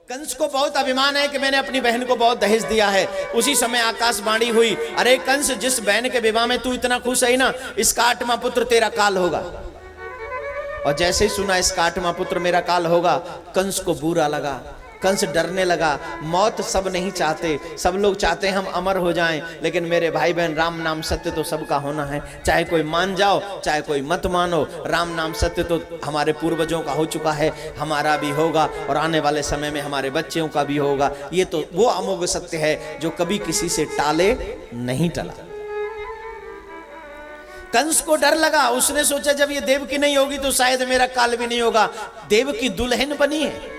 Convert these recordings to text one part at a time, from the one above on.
कंस को बहुत अभिमान है कि मैंने अपनी बहन को बहुत दहेज दिया है। उसी समय आकाशवाणी हुई, अरे कंस, जिस बहन के विवाह में तू इतना खुश है ना, इसका 8वां पुत्र तेरा काल होगा। और जैसे ही सुना इसका 8वां पुत्र मेरा काल होगा, कंस को बुरा लगा, कंस डरने लगा। मौत सब नहीं चाहते, सब लोग चाहते हैं हम अमर हो जाएं, लेकिन मेरे भाई बहन राम नाम सत्य तो सबका होना है, चाहे कोई मान जाओ चाहे कोई मत मानो। राम नाम सत्य तो हमारे पूर्वजों का हो चुका है, हमारा भी होगा और आने वाले समय में हमारे बच्चों का भी होगा। ये तो वो अमोघ सत्य है जो कभी किसी से टाले नहीं टला। कंस को डर लगा, उसने सोचा जब ये देव की नहीं होगी तो शायद मेरा काल भी नहीं होगा। देव की दुल्हन बनी है,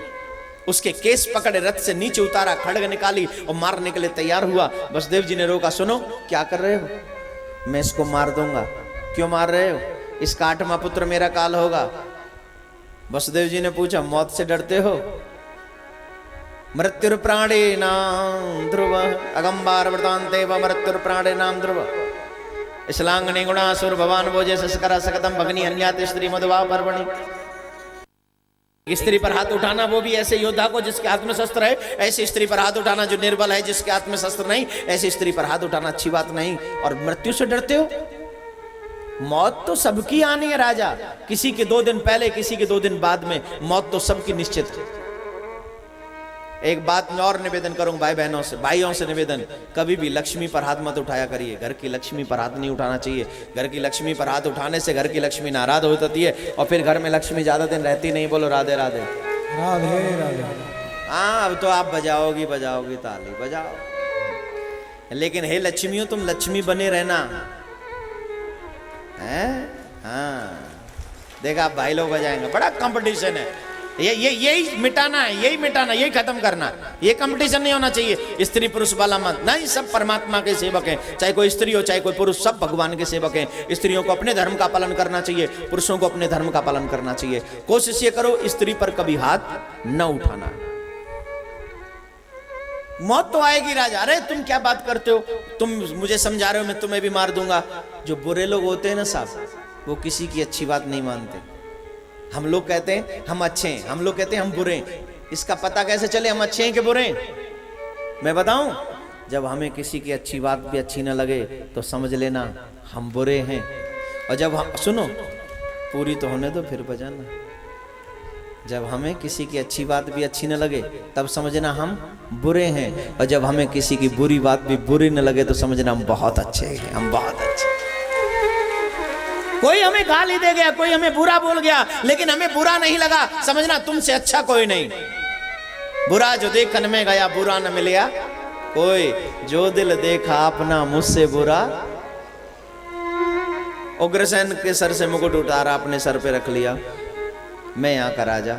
उसके केस पकड़े रथ से नीचे उतारा, खड्ग निकाली और मारने के लिए तैयार हुआ। वसुदेव जी ने रोका, सुनो क्या कर रहे हो, मैं इसको मार दूंगा। क्यों मार रहे हो, इसका 8वां पुत्र मेरा काल होगा। वसुदेव जी ने पूछा, मौत से डरते हो? मृत्युर प्राणे नाम ध्रुव अगंबार वृतांते व मृत्युर प्राणे नाम ध्रुव इस्लांगने गुणासुर भवान भोजे सस्करा सकतम भगनी अन्यात स्त्री मधुवा पर्वणि। स्त्री पर हाथ उठाना, वो भी ऐसे योद्धा को जिसके हाथ में शस्त्र है, ऐसी स्त्री पर हाथ उठाना जो निर्बल है, जिसके हाथ में शस्त्र नहीं, ऐसी स्त्री पर हाथ उठाना अच्छी बात नहीं। और मृत्यु से डरते हो? मौत तो सबकी आनी है राजा, किसी के 2 दिन पहले, किसी के 2 दिन बाद में, मौत तो सबकी निश्चित है। एक बात मैं और निवेदन करूंगा भाई बहनों से, भाइयों से निवेदन, कभी भी लक्ष्मी पर हाथ मत उठाया करिए। घर की लक्ष्मी पर हाथ नहीं उठाना चाहिए। घर की लक्ष्मी पर हाथ उठाने से घर की लक्ष्मी नाराज हो जाती है और फिर घर में लक्ष्मी ज्यादा दिन रहती नहीं। बोलो राधे राधे राधे राधे। हाँ, अब तो आप बजाओगी ताली बजाओ, लेकिन हे लक्ष्मियों, तुम लक्ष्मी बने रहना है। हाँ, देखा आप भाई लोग बजाएंगे, बड़ा कंपटीशन है। यही मिटाना है, यही खत्म करना। ये कंपटीशन नहीं होना चाहिए, स्त्री पुरुष वाला मत नहीं। सब परमात्मा के सेवक हैं, चाहे कोई स्त्री हो चाहे कोई पुरुष, सब भगवान के सेवक हैं। स्त्रियों को अपने धर्म का पालन करना चाहिए, पुरुषों को अपने धर्म का पालन करना चाहिए। कोशिश ये करो स्त्री पर कभी हाथ न उठाना। मौत तो आएगी राजा। अरे तुम क्या बात करते हो, तुम मुझे समझा रहे हो, मैं तुम्हें भी मार दूंगा। जो बुरे लोग होते हैं ना साहब, वो किसी की अच्छी बात नहीं मानते। हम लोग कहते हैं हम अच्छे हैं, हम लोग कहते हैं हम बुरे हैं। इसका पता कैसे चले हम अच्छे हैं कि बुरे हैं? मैं बताऊं, जब हमें किसी की अच्छी बात भी अच्छी ना लगे तो समझ लेना हम बुरे हैं। और जब हम, सुनो पूरी तो होने दो फिर बजाना। जब हमें किसी की अच्छी बात भी अच्छी न लगे तब समझना हम बुरे हैं, और जब हमें किसी की बुरी बात भी बुरी न लगे तो समझना हम बहुत अच्छे हैं, हम बहुत अच्छे। कोई हमें गाली दे गया, कोई हमें बुरा बोल गया, लेकिन हमें बुरा नहीं लगा, समझना तुमसे अच्छा कोई नहीं। बुरा जो देखन में गया बुरा न मिलया कोई, जो दिल देखा अपना मुझसे बुरा। उग्रसेन के सर से मुकुट उतारा, अपने सर पे रख लिया। मैं यहाँ का राजा।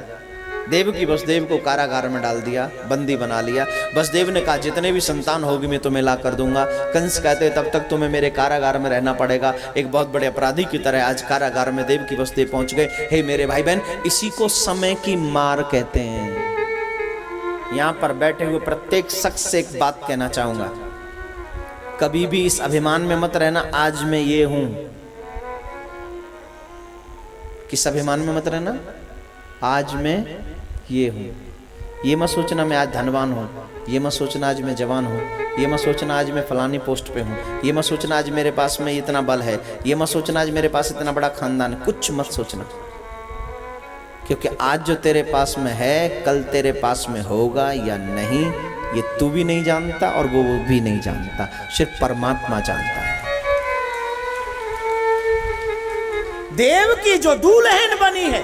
देवकी वसुदेव को कारागार में डाल दिया, बंदी बना लिया। वसुदेव ने कहा जितने भी संतान होगी मैं तुम्हें ला कर दूंगा। कंस कहते तब तक तुम्हें मेरे कारागार में रहना पड़ेगा। एक बहुत बड़े अपराधी की तरह आज कारागार में देवकी वसुदेव पहुंच गए। हे मेरे भाई बहन, इसी को समय की मार कहते हैं। यहाँ पर बैठे हुए प्रत्येक शख्स से एक बात कहना चाहूंगा, कभी भी इस अभिमान में मत रहना आज मैं ये हूं। किस अभिमान में मत रहना, आज मैं ये हूं। ये मत सोचना मैं आज धनवान हूं, ये मत सोचना आज मैं जवान हूं, ये मत सोचना आज मैं फलानी पोस्ट पे हूं, ये मत सोचना आज मेरे पास में इतना बल है, ये मत सोचना आज मेरे पास इतना बड़ा खानदान है। कुछ मत सोचना, क्योंकि आज जो तेरे पास में है कल तेरे पास में होगा या नहीं ये तू भी नहीं जानता और वो भी नहीं जानता, सिर्फ परमात्मा जानता है। देव की जो दुल्हन बनी है,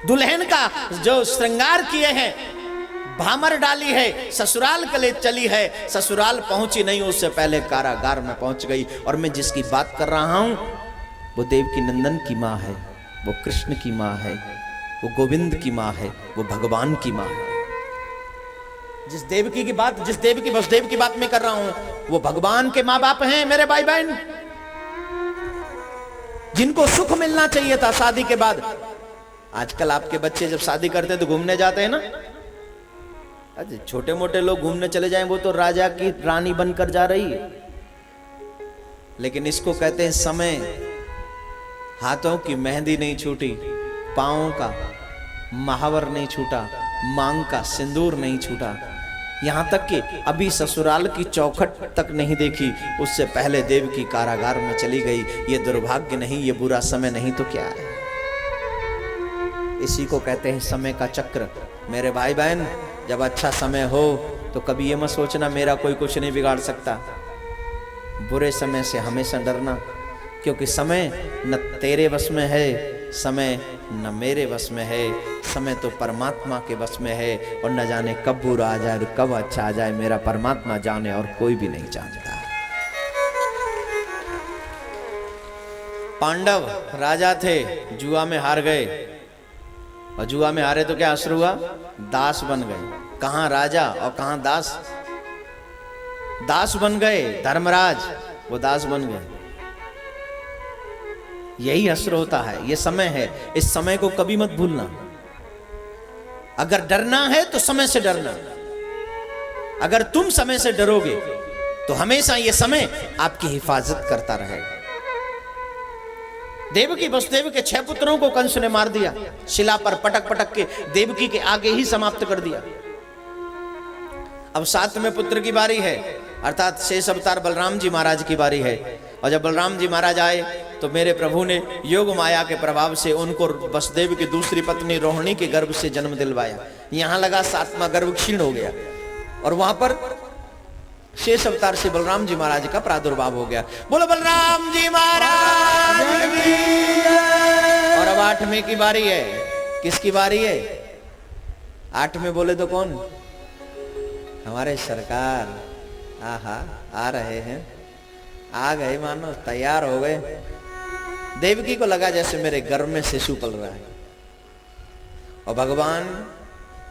दुल्हन का जो श्रृंगार किए हैं, भामर डाली है, ससुराल के लिए चली है, ससुराल पहुंची नहीं उससे पहले कारागार में पहुंच गई। और मैं जिसकी बात कर रहा हूं वो देवकी नंदन की मां है, वो कृष्ण की मां है, वो गोविंद की मां है, वो भगवान की मां है। जिस देवकी की बात, जिस देवकी वसुदेव की बात मैं कर रहा हूं वो भगवान के मां बाप हैं मेरे भाई बहन, जिनको सुख मिलना चाहिए था शादी के बाद। आजकल आपके बच्चे जब शादी करते हैं तो घूमने जाते हैं ना, अरे छोटे मोटे लोग घूमने चले जाएं, वो तो राजा की रानी बनकर जा रही है। लेकिन इसको कहते हैं समय। हाथों की मेहंदी नहीं छूटी, पांवों का महावर नहीं छूटा, मांग का सिंदूर नहीं छूटा, यहाँ तक कि अभी ससुराल की चौखट तक नहीं देखी, उससे पहले देव की कारागार में चली गई। ये दुर्भाग्य नहीं, ये बुरा समय नहीं तो क्या है। इसी को कहते हैं समय का चक्र। मेरे भाई बहन, जब अच्छा समय हो तो कभी ये मत सोचना मेरा कोई कुछ नहीं बिगाड़ सकता। बुरे समय से हमेशा डरना, क्योंकि समय न तेरे वश में है, समय न मेरे वश में है, समय तो परमात्मा के वश में है। और न जाने कब बुरा आ जाए और कब अच्छा आ जाए, मेरा परमात्मा जाने और कोई भी नहीं जानता। पांडव राजा थे, जुआ में हार गए, और जुआ में हारे तो क्या असर हुआ? दास बन गए। कहां राजा और कहां दास? दास बन गए। धर्मराज वो दास बन गए। यही असर होता है, ये समय है। इस समय को कभी मत भूलना। अगर डरना है तो समय से डरना। अगर तुम समय से डरोगे तो हमेशा ये समय आपकी हिफाजत करता रहेगा। देवकी वसुदेव के 6 पुत्रों को कंस ने मार दिया, शिला पर पटक पटक के देवकी के आगे ही समाप्त कर दिया। अब 7वें पुत्र की बारी है, अर्थात शेष अवतार बलराम जी महाराज की बारी है। और जब बलराम जी महाराज आए तो मेरे प्रभु ने योग माया के प्रभाव से उनको वसुदेव की दूसरी पत्नी रोहिणी के गर्भ से जन्म दिलवाया। यहां लगा 7वां गर्भ क्षीण हो गया, और वहां पर शेष अवतार से बलराम जी महाराज का प्रादुर्भाव हो गया। बोलो बलराम जी महाराज की। और अब 8वें की बारी है। किसकी बारी है? 8वें बोले तो कौन? हमारे सरकार। आहा, आ रहे हैं, आ गए, मानो तैयार हो गए। देवकी को लगा जैसे मेरे गर्भ में शिशु पल रहा है। और भगवान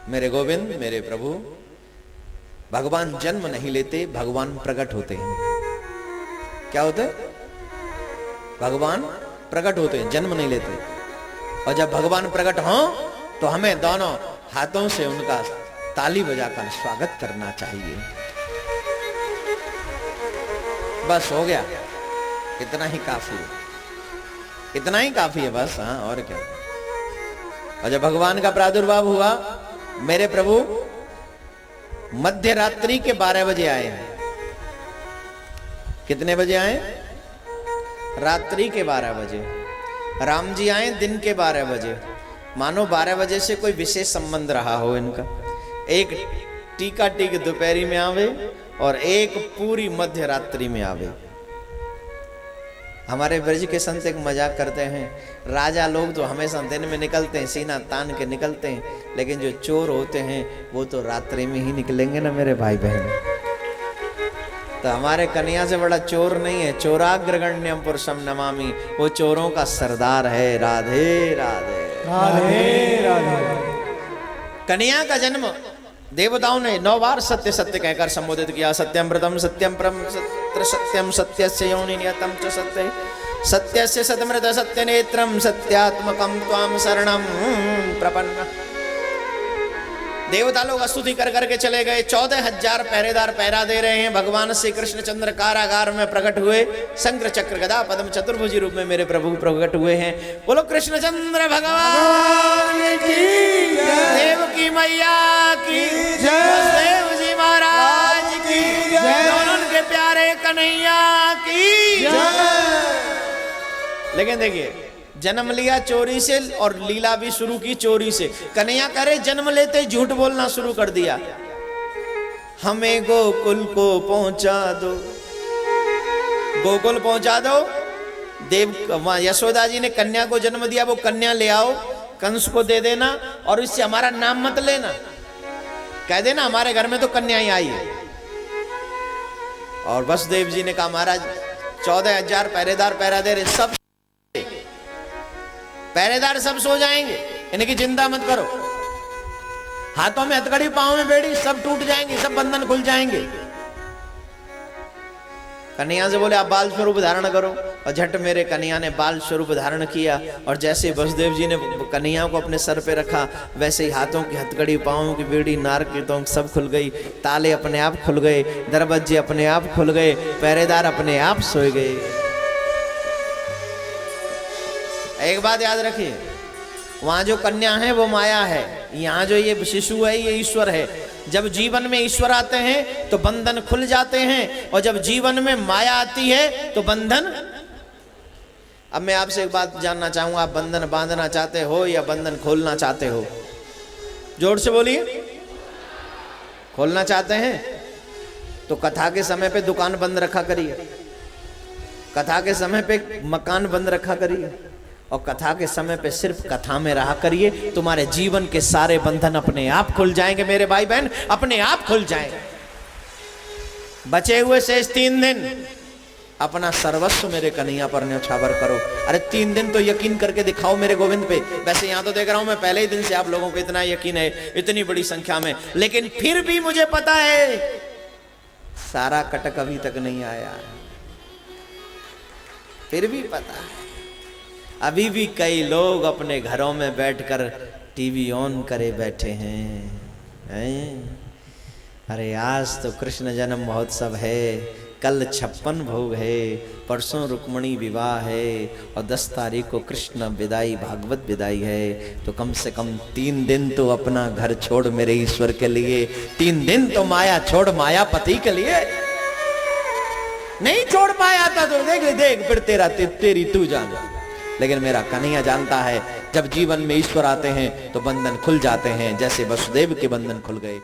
मेरे गोविंद, मेरे प्रभु, भगवान जन्म नहीं लेते, भगवान प्रकट होते हैं। क्या होते? भगवान प्रकट होते हैं, जन्म नहीं लेते। और जब भगवान प्रकट हो तो हमें दोनों हाथों से उनका ताली बजाकर स्वागत करना चाहिए। बस हो गया, इतना ही काफी है, इतना ही काफी है बस। हाँ, और क्या। और जब भगवान का प्रादुर्भाव हुआ, मेरे प्रभु मध्य रात्रि के 12 बजे आए हैं। कितने बजे आए? रात्रि के 12 बजे। राम जी आए दिन के 12 बजे। मानो 12 बजे से कोई विशेष संबंध रहा हो इनका। एक टीका टीक दोपहरी में आवे और एक पूरी मध्य रात्रि में आवे। हमारे ब्रज के संत एक मजाक करते हैं, राजा लोग तो हमेशा दिन में निकलते हैं, सीना तान के निकलते हैं, लेकिन जो चोर होते हैं वो तो रात्रि में ही निकलेंगे ना मेरे भाई बहन। तो हमारे कन्या से बड़ा चोर नहीं है, चोराग्रगण्यम पुरुषम नमामि, वो चोरों का सरदार है। राधे राधे राधे राधे। कन्या का जन्म देवताओं ने 9 बार सत्य सत्य कहकर संबोधित किया। सत्यमृतम सत्यम परम सत्यम सत्यस्य योनि नियतम च सत्य सत्यस्य सतमृत सत्य नेत्रम सत्यात्मकम त्वाम शरणम प्रपन्न। देवता लोग स्तुति कर करके चले गए। 14,000 पहरेदार पहरा दे रहे हैं। भगवान श्री कृष्ण चंद्र कारागार में प्रकट हुए, शंकर चक्र गदा पद्म चतुर्भुजी रूप में मेरे प्रभु प्रकट हुए हैं। बोलो कृष्ण चंद्र भगवान की, देवकी मैया की, वसुदेव जी महाराज की, दोनों के प्यारे कन्हैया की। लेकिन देखिए, जन्म लिया चोरी से और लीला भी शुरू की चोरी से। कन्हैया कह रहे जन्म लेते झूठ बोलना शुरू कर दिया। हमें गोकुल को पहुंचा दो, गोकुल पहुंचा दो। देव यशोदा जी ने कन्या को जन्म दिया, वो कन्या ले आओ, कंस को दे देना, और इससे हमारा नाम मत लेना, कह देना हमारे घर में तो कन्या ही आई है। और वसुदेव जी ने कहा महाराज 14,000 पहरेदार पहरा दे रहे, सब पहरेदार सब सो जाएंगे, इनकी चिंता मत करो। हाथों में हथकड़ी, पांव में बेड़ी, सब टूट जाएंगे, सब बंधन खुल जाएंगे। कन्या से बोले आप बाल स्वरूप धारण करो, और झट मेरे कन्या ने बाल स्वरूप धारण किया। और जैसे वसुदेव जी ने कन्या को अपने सर पे रखा, वैसे ही हाथों की हथकड़ी, पांवों की बेड़ी, नार की तोंग सब खुल गई। ताले अपने आप खुल गए, दरवाजे अपने आप खुल गए, पहरेदार अपने आप सोए गए। एक बात याद रखिए, वहां जो कन्या है वो माया है, यहाँ जो ये शिशु है ये ईश्वर है। जब जीवन में ईश्वर आते हैं तो बंधन खुल जाते हैं, और जब जीवन में माया आती है तो बंधन। अब मैं आपसे एक बात जानना चाहूंगा, आप बंधन बांधना चाहते हो या बंधन खोलना चाहते हो? जोर से बोलिए। खोलना चाहते हैं तो कथा के समय पे दुकान बंद रखा करिए, कथा के समय पे मकान बंद रखा करिए, और कथा के समय पे सिर्फ कथा में रहा करिए। तुम्हारे जीवन के सारे बंधन अपने आप खुल जाएंगे मेरे भाई बहन, अपने आप खुल जाएंगे। बचे हुए शेष 3 दिन अपना सर्वस्व मेरे कन्हैया पर न्यौछावर करो। अरे 3 दिन तो यकीन करके दिखाओ मेरे गोविंद पे। वैसे यहाँ तो देख रहा हूं मैं पहले ही दिन से आप लोगों को इतना यकीन है, इतनी बड़ी संख्या में, लेकिन फिर भी मुझे पता है सारा कटक अभी तक नहीं आया। फिर भी पता है अभी भी कई लोग अपने घरों में बैठकर टीवी ऑन करे बैठे हैं। अरे आज तो कृष्ण जन्म महोत्सव है, कल 56 भोग है, परसों रुक्मणी विवाह है, और 10 तारीख को कृष्ण विदाई भागवत विदाई है। तो कम से कम 3 दिन तो अपना घर छोड़ मेरे ईश्वर के लिए, 3 दिन तो माया छोड़ मायापति के लिए। नहीं छोड़ पाया था तो देख फिर तेरी तू जान। लेकिन मेरा कन्हैया जानता है जब जीवन में ईश्वर आते हैं तो बंधन खुल जाते हैं, जैसे वसुदेव के बंधन खुल गए।